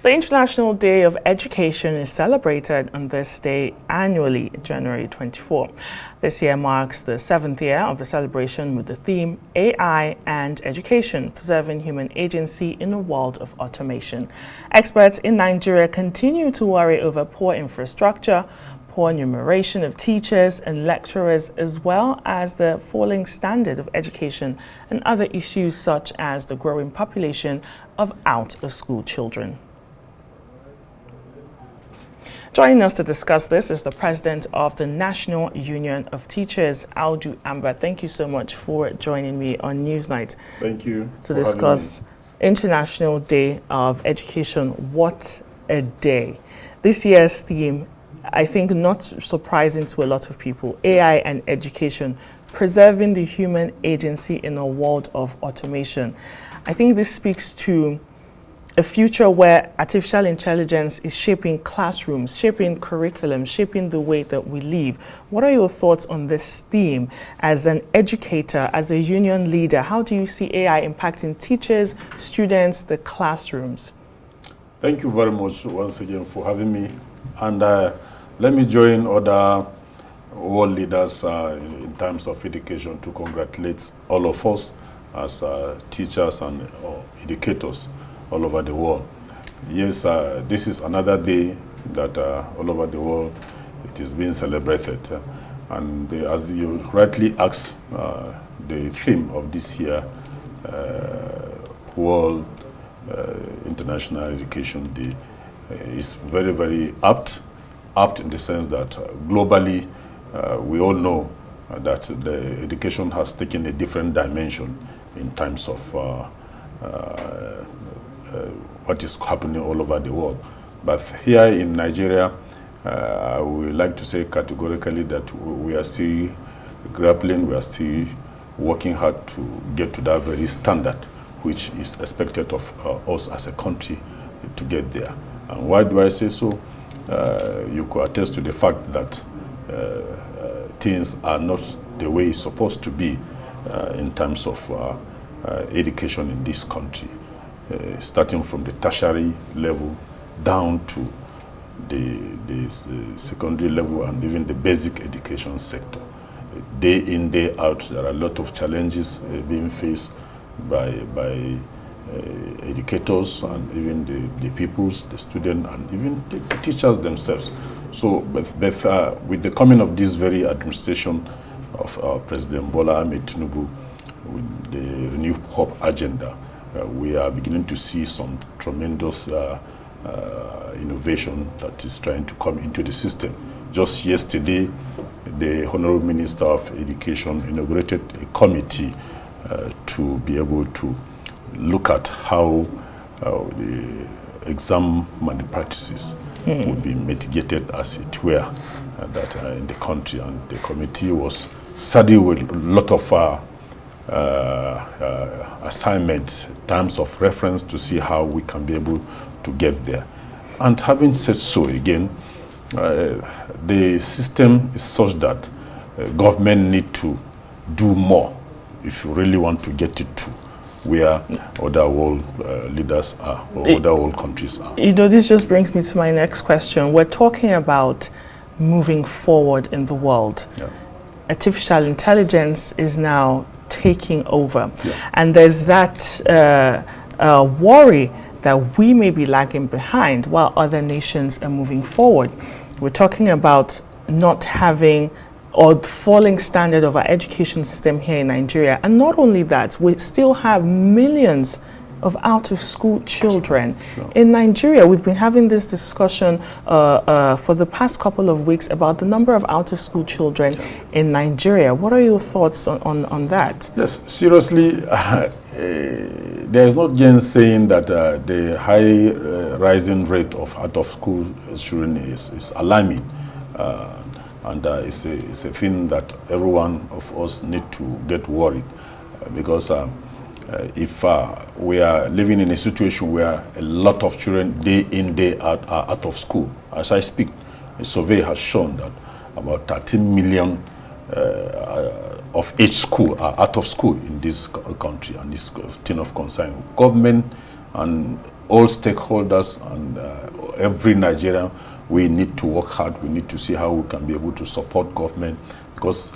The International Day of Education is celebrated on this day annually, January 24. This year marks the 7th year of the celebration with the theme AI and Education, Preserving Human Agency in a World of Automation. Experts in Nigeria continue to worry over poor infrastructure, poor remuneration of teachers and lecturers, as well as the falling standard of education and other issues such as the growing population of out-of-school children. Joining us to discuss this is the president of the National Union of Teachers, Amba. Thank you so much for joining me on Newsnight. Thank you to discuss International Day of Education. What a day. This year's theme, I think not surprising to a lot of people, AI and education, preserving the human agency in a world of automation. I think this speaks to a future where artificial intelligence is shaping classrooms, shaping curriculum, shaping the way that we live. What are your thoughts on this theme as an educator, as a union leader? How do you see AI impacting teachers, students, the classrooms? Thank you very much once again for having me. And let me join other world leaders in terms of education to congratulate all of us as teachers and educators all over the world. Yes, this is another day that all over the world it is being celebrated. And as you rightly asked, the theme of this year, World International Education Day, is very, very apt in the sense that globally we all know that the education has taken a different dimension in terms of what is happening all over the world. But here in Nigeria, I would like to say categorically that we are still grappling, we are still working hard to get to that very standard which is expected of us as a country to get there. And why do I say so? You could attest to the fact that things are not the way it's supposed to be in terms of education in this country. Starting from the tertiary level down to the secondary level and even the basic education sector. Day in, day out, there are a lot of challenges being faced by educators and even the pupils, the students, and even the teachers themselves. So with the coming of this very administration of President Bola Ahmed Tinubu, with the Renewed Hope agenda, we are beginning to see some tremendous innovation that is trying to come into the system. Just yesterday, the Honorable Minister of Education inaugurated a committee to be able to look at how the exam malpractices would be mitigated, as it were, in the country. And the committee was saddled with a lot of assignments, terms of reference to see how we can be able to get there. And having said so, again, the system is such that government need to do more if you really want to get it to where other world leaders are or other world countries are. You know, this just brings me to my next question. We're talking about moving forward in the world. Yeah. Artificial intelligence is now taking over. Yeah. And there's that worry that we may be lagging behind while other nations are moving forward. We're talking about not having or the falling standard of our education system here in Nigeria. And not only that, we still have millions of out-of-school children. Sure. In Nigeria, we've been having this discussion for the past couple of weeks about the number of out-of-school children in Nigeria. What are your thoughts on that? Yes, seriously, there is no saying that the high rising rate of out-of-school children is alarming. And it's a thing that every one of us need to get worried because if we are living in a situation where a lot of children day in, day out are out of school. As I speak, a survey has shown that about 13 million of each school are out of school in this country, and this thing of concern. Government and all stakeholders and every Nigerian, we need to work hard. We need to see how we can be able to support government, because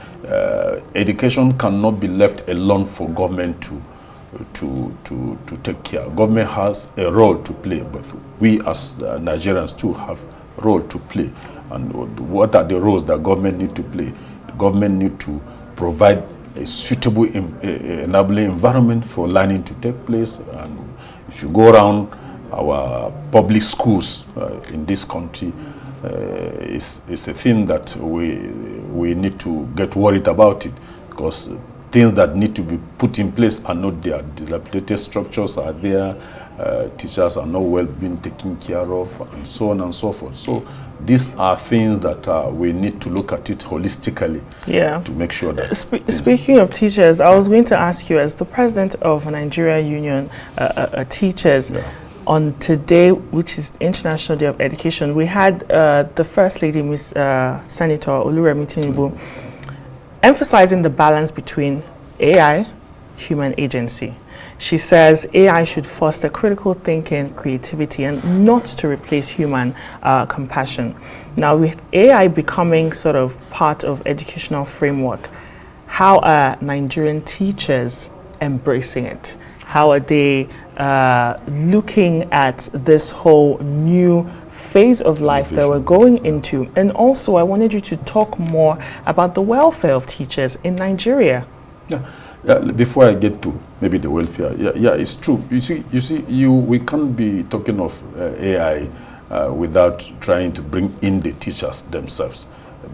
education cannot be left alone for government to take care. Government has a role to play, but we as Nigerians too have a role to play. And what are the roles that government need to play? The government need to provide a suitable enabling environment for learning to take place. And if you go around our public schools in this country, it's a thing that we need to get worried about it, because things that need to be put in place are not there. Dilapidated structures are there, teachers are not well being taken care of, and so on and so forth. So these are things that we need to look at it holistically, to make sure that... Speaking of teachers, I was going to ask you, as the president of Nigeria Union Teachers, on today, which is International Day of Education, we had the First Lady, Ms. Senator Oluremi Tinubu, emphasizing the balance between AI, human agency. She says AI should foster critical thinking, creativity, and not to replace human compassion. Now, with AI becoming sort of part of educational framework, how are Nigerian teachers embracing it? How are they looking at this whole new phase of life that we're going into? And also, I wanted you to talk more about the welfare of teachers in Nigeria. Before I get to maybe the welfare, it's true. We can't be talking of AI without trying to bring in the teachers themselves.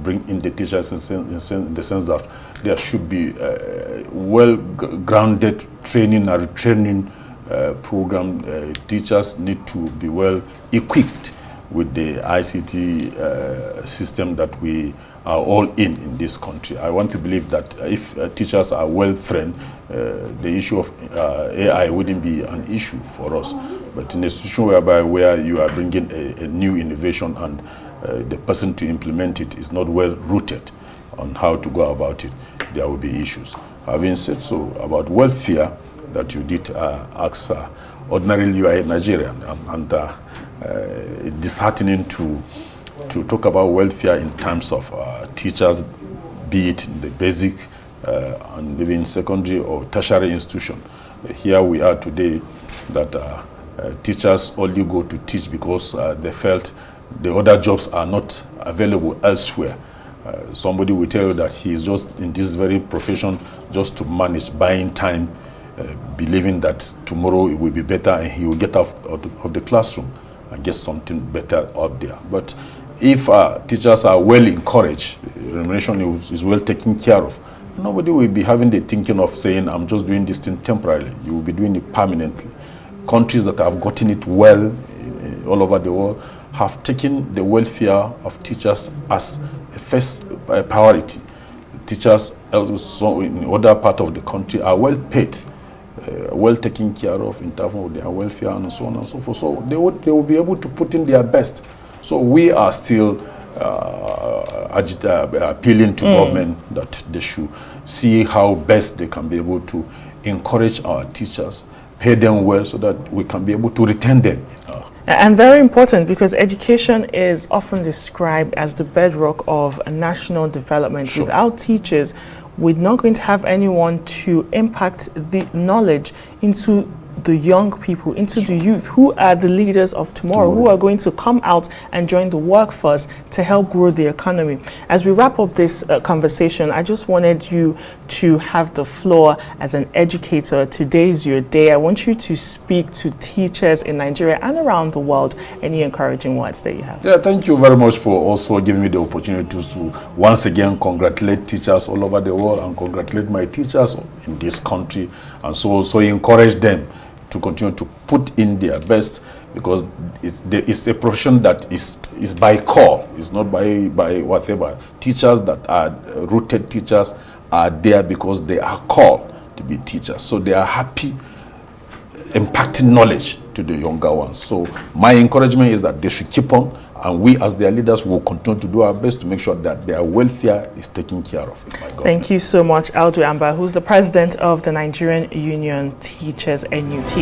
Bring in the teachers in the sense that there should be well-grounded training and retraining program. Teachers need to be well equipped with the ICT system that we are all in this country. I want to believe that if teachers are well trained, the issue of AI wouldn't be an issue for us. But in a situation where you are bringing a new innovation and the person to implement it is not well rooted on how to go about it, there will be issues. Having said so, about welfare that you did ask, ordinarily you are a Nigerian, and it's disheartening to talk about welfare in terms of teachers, be it in the basic and even secondary or tertiary institution. Here we are today that teachers only go to teach because they felt the other jobs are not available elsewhere. Somebody will tell you that he is just in this very profession just to manage buying time, believing that tomorrow it will be better and he will get out of the classroom and get something better out there. But if teachers are well encouraged, remuneration is well taken care of, nobody will be having the thinking of saying, I'm just doing this thing temporarily. You will be doing it permanently. Countries that have gotten it well all over the world have taken the welfare of teachers as a first priority. Teachers also in other part of the country are well paid, well taken care of in terms of their welfare and so on and so forth. So they will be able to put in their best. So we are still appealing to government that they should see how best they can be able to encourage our teachers, pay them well so that we can be able to retain them. And very important, because education is often described as the bedrock of national development. Sure. Without teachers, we're not going to have anyone to impact the knowledge into the young people, into the youth, who are the leaders of tomorrow, who are going to come out and join the workforce to help grow the economy. As we wrap up this conversation, I just wanted you to have the floor as an educator. Today is your day. I want you to speak to teachers in Nigeria and around the world. Any encouraging words that you have? Yeah, thank you very much for also giving me the opportunity to once again congratulate teachers all over the world and congratulate my teachers in this country, and so also encourage them to continue to put in their best, because it's a profession that is by call. It's not by whatever. Teachers that are rooted teachers are there because they are called to be teachers. So they are happy impacting knowledge to the younger ones. So my encouragement is that they should keep on, and we as their leaders will continue to do our best to make sure that their welfare is taken care of. Thank you so much, Amba, who's the president of the Nigerian Union Teachers NUT.